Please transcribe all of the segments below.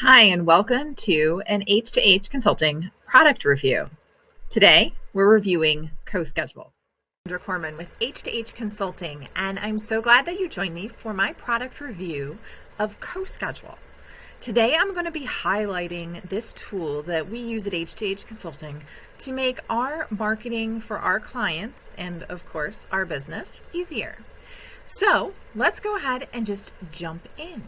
Hi, and welcome to an H2H Consulting product review. Today, we're reviewing CoSchedule. Kendra Corman with H2H Consulting, and I'm so glad that you joined me for my product review of CoSchedule. Today, I'm going to be highlighting this tool that we use at H2H Consulting to make our marketing for our clients and, of course, our business easier. So, let's go ahead and just jump in.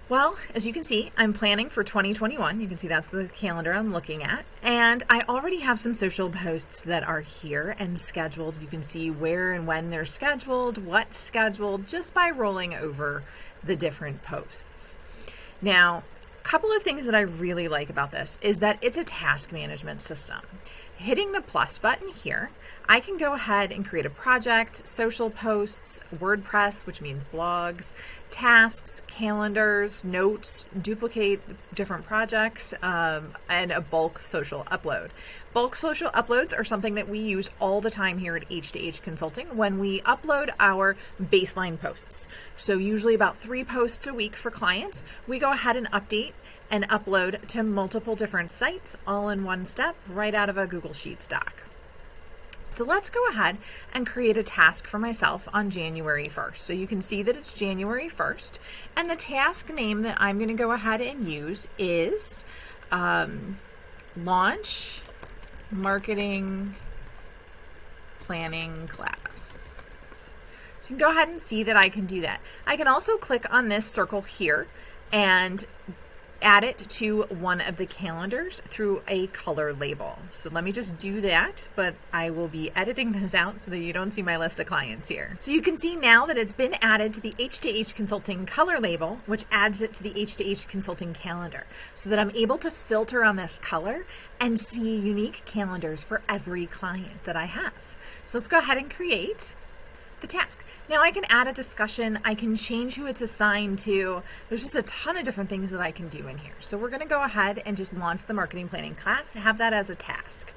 Well, as you can see, I'm planning for 2021. You can see that's the calendar I'm looking at. And I already have some social posts that are here and scheduled. You can see where and when they're scheduled, what's scheduled, just by rolling over the different posts. Now, a couple of things that I really like about this is that it's a task management system. Hitting the plus button here, I can go ahead and create a project, social posts, WordPress, which means blogs, tasks, calendars, notes, duplicate different projects, and a bulk social upload. Bulk social uploads are something that we use all the time here at H2H Consulting when we upload our baseline posts. So usually about 3 posts a week for clients, we go ahead and update and upload to multiple different sites all in one step right out of a Google Sheets doc. So let's go ahead and create a task for myself on January 1st. So you can see that it's January 1st, and the task name that I'm going to go ahead and use is Launch Marketing Planning Class. So you can go ahead and see that I can do that. I can also click on this circle here and add it to one of the calendars through a color label. So let me just do that, but I will be editing this out so that you don't see my list of clients here. So you can see now that it's been added to the H2H Consulting color label, which adds it to the H2H Consulting calendar, so that I'm able to filter on this color and see unique calendars for every client that I have. So let's go ahead and create the task. Now I can add a discussion, I can change who it's assigned to. There's just a ton of different things that I can do in here. So we're going to go ahead and just launch the marketing planning class and have that as a task.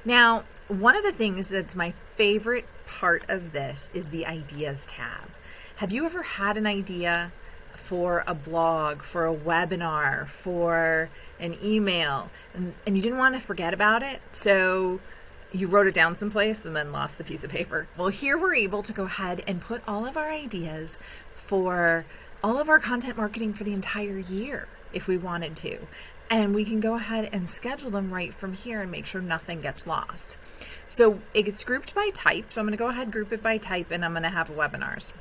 Now, one of the things that's my favorite part of this is the ideas tab. Have you ever had an idea for a blog, for a webinar, for an email, and you didn't want to forget about it? So you wrote it down someplace and then lost the piece of paper. Well, here we're able to go ahead and put all of our ideas for all of our content marketing for the entire year if we wanted to. And we can go ahead and schedule them right from here and make sure nothing gets lost. So it gets grouped by type. So I'm going to go ahead and group it by type, and I'm going to have webinars.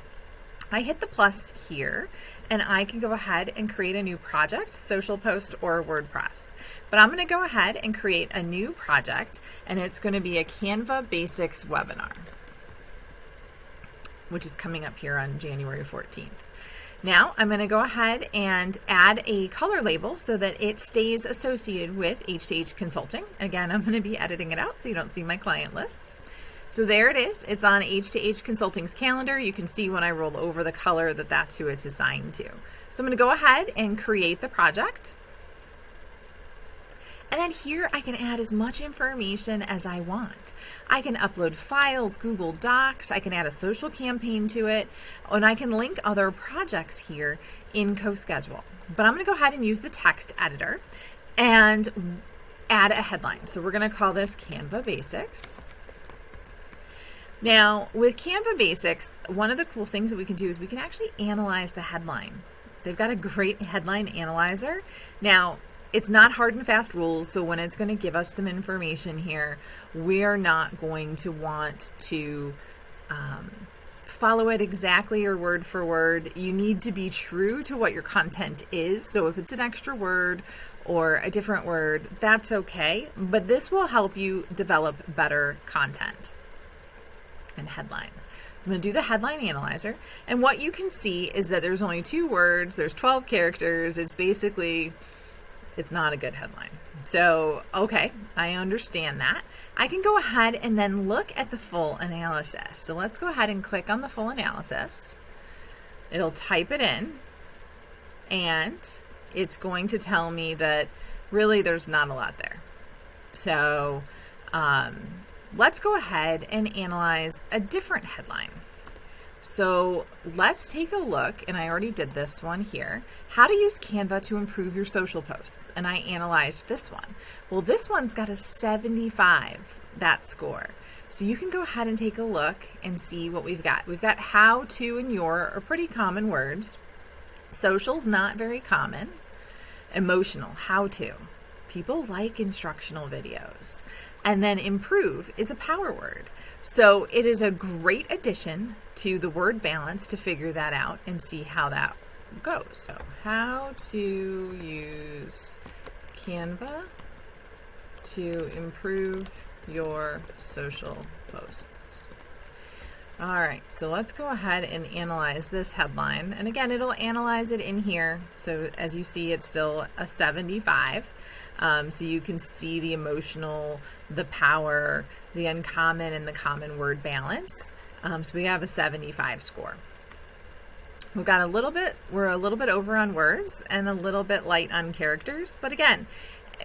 I hit the plus here, and I can go ahead and create a new project, social post, or WordPress. But I'm going to go ahead and create a new project, and it's going to be a Canva Basics webinar, which is coming up here on January 14th. Now I'm going to go ahead and add a color label so that it stays associated with H2H Consulting. Again, I'm going to be editing it out so you don't see my client list. So there it is. It's on H2H Consulting's calendar. You can see when I roll over the color that that's who it's assigned to. So I'm going to go ahead and create the project. And then here I can add as much information as I want. I can upload files, Google Docs, I can add a social campaign to it, and I can link other projects here in CoSchedule. But I'm going to go ahead and use the text editor and add a headline. So we're going to call this Canva Basics. Now, with Canva Basics, one of the cool things that we can do is we can actually analyze the headline. They've got a great headline analyzer. Now, it's not hard and fast rules, so when it's going to give us some information here, we're not going to want to follow it exactly or word for word. You need to be true to what your content is. So if it's an extra word or a different word, that's okay. But this will help you develop better content and headlines. So I'm going to do the headline analyzer, and what you can see is that there's only 2 words, there's 12 characters. It's not a good headline. So, okay, I understand that. I can go ahead and then look at the full analysis. So let's go ahead and click on the full analysis. It'll type it in, and it's going to tell me that really there's not a lot there. So, let's go ahead and analyze a different headline. So let's take a look, and I already did this one here, how to use Canva to improve your social posts. And I analyzed this one. Well, this one's got a 75, that score. So you can go ahead and take a look and see what we've got. We've got how to and your are pretty common words. Social's not very common. Emotional, how to. People like instructional videos. And then improve is a power word. So it is a great addition to the word balance to figure that out and see how that goes. So how to use Canva to improve your social posts. All right, so let's go ahead and analyze this headline. And again, it'll analyze it in here. So as you see, it's still a 75. So you can see the emotional, the power, the uncommon, and the common word balance. So we have a 75 score. We've got we're a little bit over on words and a little bit light on characters. But again,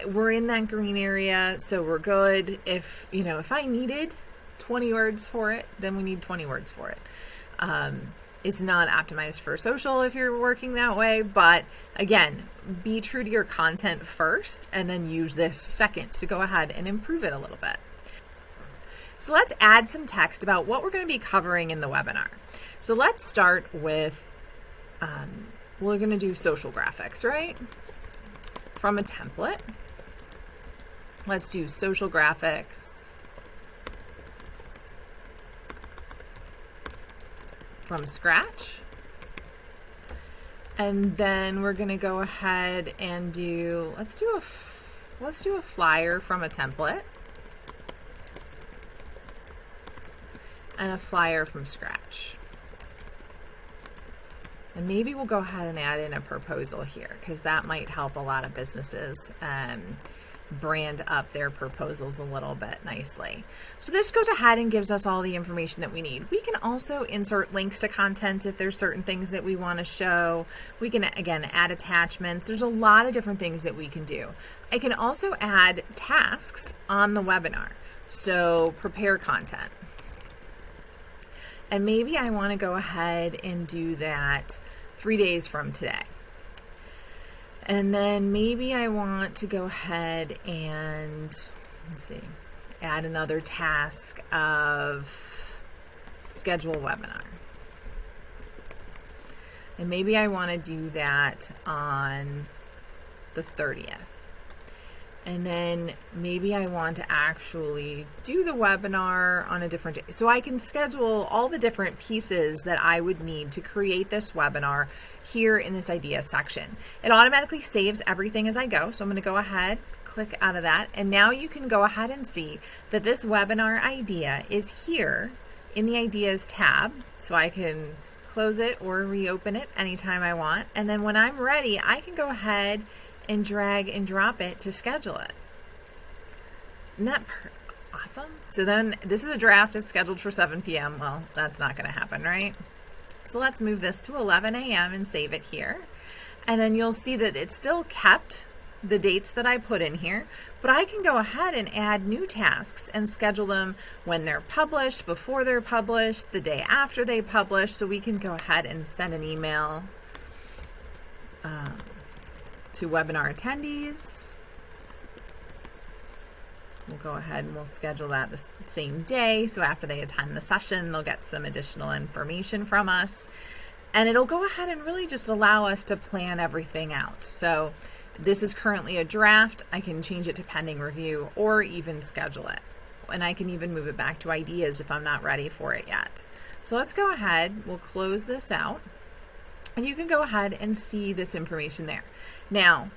we're in that green area, so we're good. If I needed 20 words for it, then we need 20 words for it. It's not optimized for social if you're working that way, but again, be true to your content first and then use this second to go ahead and improve it a little bit. So let's add some text about what we're going to be covering in the webinar. So let's start with, we're going to do social graphics, right? From a template. Let's do social graphics from scratch. And then we're going to go ahead and let's do a flyer from a template and a flyer from scratch. And maybe we'll go ahead and add in a proposal here, because that might help a lot of businesses brand up their proposals a little bit nicely. So this goes ahead and gives us all the information that we need. We can also insert links to content if there's certain things that we want to show. We can, again, add attachments. There's a lot of different things that we can do. I can also add tasks on the webinar. So prepare content. And maybe I want to go ahead and do that 3 days from today. And then maybe I want to go ahead and, add another task of schedule webinar. And maybe I want to do that on the 30th. And then maybe I want to actually do the webinar on a different day. So I can schedule all the different pieces that I would need to create this webinar here in this idea section. It automatically saves everything as I go. So I'm going to go ahead, click out of that. And now you can go ahead and see that this webinar idea is here in the ideas tab. So I can close it or reopen it anytime I want. And then when I'm ready, I can go ahead and drag and drop it to schedule it. Isn't that awesome? So then this is a draft. It's scheduled for 7 p.m. Well, that's not going to happen, right? So let's move this to 11 a.m. and save it here. And then you'll see that it still kept the dates that I put in here, but I can go ahead and add new tasks and schedule them when they're published, before they're published, the day after they publish. So we can go ahead and send an email to webinar attendees. We'll go ahead and we'll schedule that the same day. So after they attend the session, they'll get some additional information from us. And it'll go ahead and really just allow us to plan everything out. So this is currently a draft. I can change it to pending review or even schedule it. And I can even move it back to ideas if I'm not ready for it yet. So let's go ahead. We'll close this out. And you can go ahead and see this information there. Now,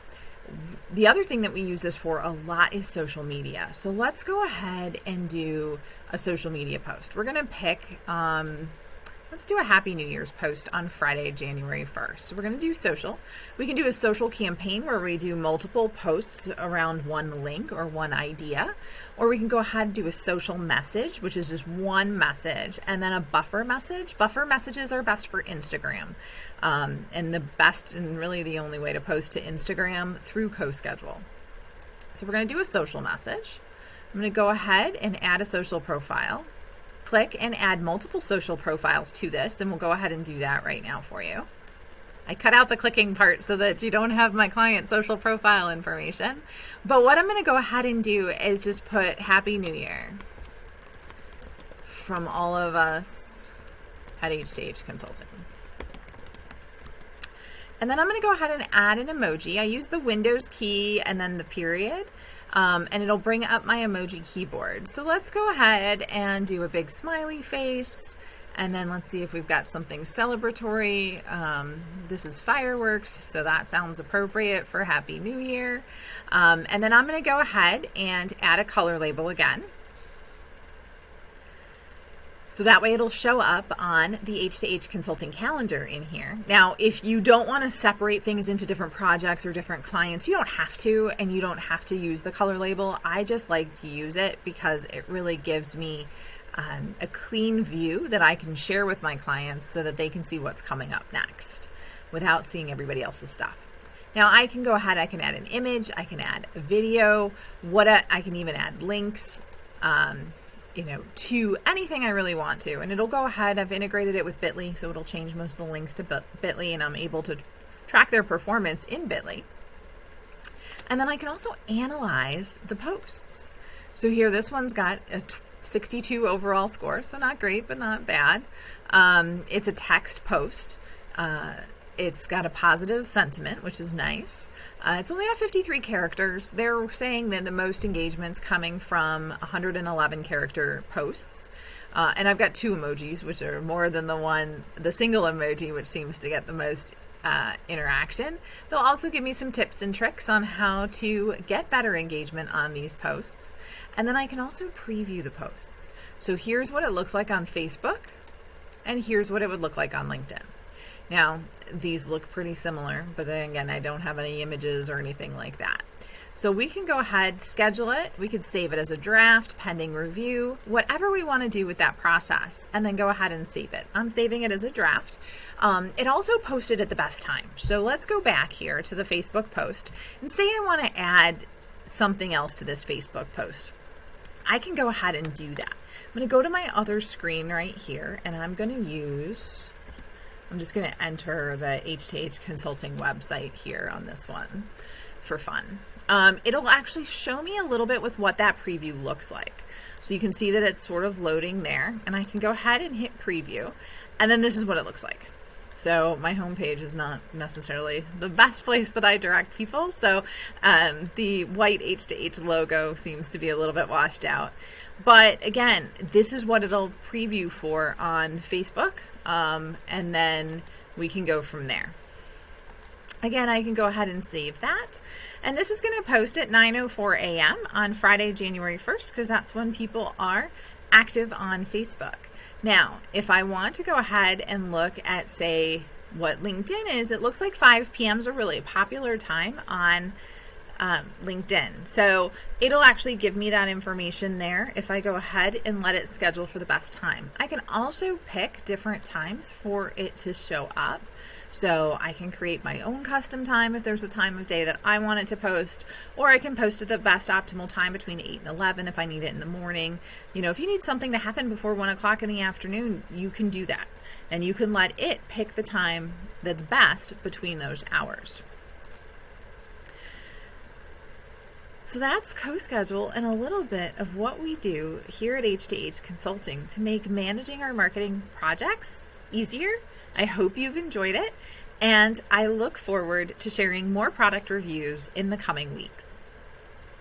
the other thing that we use this for a lot is social media. So let's go ahead and do a social media post. We're going to pick, let's do a Happy New Year's post on Friday, January 1st. So we're going to do social. We can do a social campaign where we do multiple posts around one link or one idea. Or we can go ahead and do a social message, which is just one message, and then a buffer message. Buffer messages are best for Instagram. And the best and really the only way to post to Instagram through CoSchedule. So we're going to do a social message. I'm going to go ahead and add a social profile. Click click and add multiple social profiles to this, and we'll go ahead and do that right now for you. I cut out the clicking part so that you don't have my client social profile information. But what I'm going to go ahead and do is just put Happy New Year from all of us at H2H Consulting. And then I'm going to go ahead and add an emoji. I use the Windows key and then the period, and it'll bring up my emoji keyboard. So let's go ahead and do a big smiley face. And then let's see if we've got something celebratory. This is fireworks, so that sounds appropriate for Happy New Year. And then I'm going to go ahead and add a color label again. So that way it'll show up on the H2H Consulting calendar in here. Now, if you don't want to separate things into different projects or different clients, you don't have to, and you don't have to use the color label. I just like to use it because it really gives me a clean view that I can share with my clients so that they can see what's coming up next without seeing everybody else's stuff. Now I can go ahead, I can add an image, I can add a video, I can even add links, to anything I really want to. And it'll go ahead, I've integrated it with Bitly, so it'll change most of the links to Bitly, and I'm able to track their performance in Bitly. And then I can also analyze the posts. So here, this one's got a 62 overall score, so not great, but not bad. It's a text post. It's got a positive sentiment, which is nice. It's only at 53 characters. They're saying that the most engagement's coming from 111 character posts. And I've got 2 emojis, which are more than the single emoji, which seems to get the most interaction. They'll also give me some tips and tricks on how to get better engagement on these posts. And then I can also preview the posts. So here's what it looks like on Facebook, and here's what it would look like on LinkedIn. Now, these look pretty similar, but then again, I don't have any images or anything like that. So we can go ahead, schedule it. We could save it as a draft, pending review, whatever we want to do with that process, and then go ahead and save it. I'm saving it as a draft. It also posted at the best time. So let's go back here to the Facebook post and say I want to add something else to this Facebook post. I can go ahead and do that. I'm going to go to my other screen right here, and I'm just going to enter the H2H Consulting website here on this one for fun. It'll actually show me a little bit with what that preview looks like. So you can see that it's sort of loading there, and I can go ahead and hit preview, and then this is what it looks like. So my homepage is not necessarily the best place that I direct people, so the white H2H logo seems to be a little bit washed out. But again, this is what it'll preview for on Facebook, and then we can go from there. Again, I can go ahead and save that. And this is going to post at 9:04 a.m. on Friday, January 1st, because that's when people are active on Facebook. Now, if I want to go ahead and look at, say, what LinkedIn is, it looks like 5 p.m. is a really popular time on LinkedIn. So it'll actually give me that information there if I go ahead and let it schedule for the best time. I can also pick different times for it to show up. So I can create my own custom time if there's a time of day that I want it to post, or I can post at the best optimal time between 8 and 11 if I need it in the morning. If you need something to happen before 1 o'clock in the afternoon, you can do that. And you can let it pick the time that's best between those hours. So that's CoSchedule and a little bit of what we do here at H2H Consulting to make managing our marketing projects easier. I hope you've enjoyed it, and I look forward to sharing more product reviews in the coming weeks.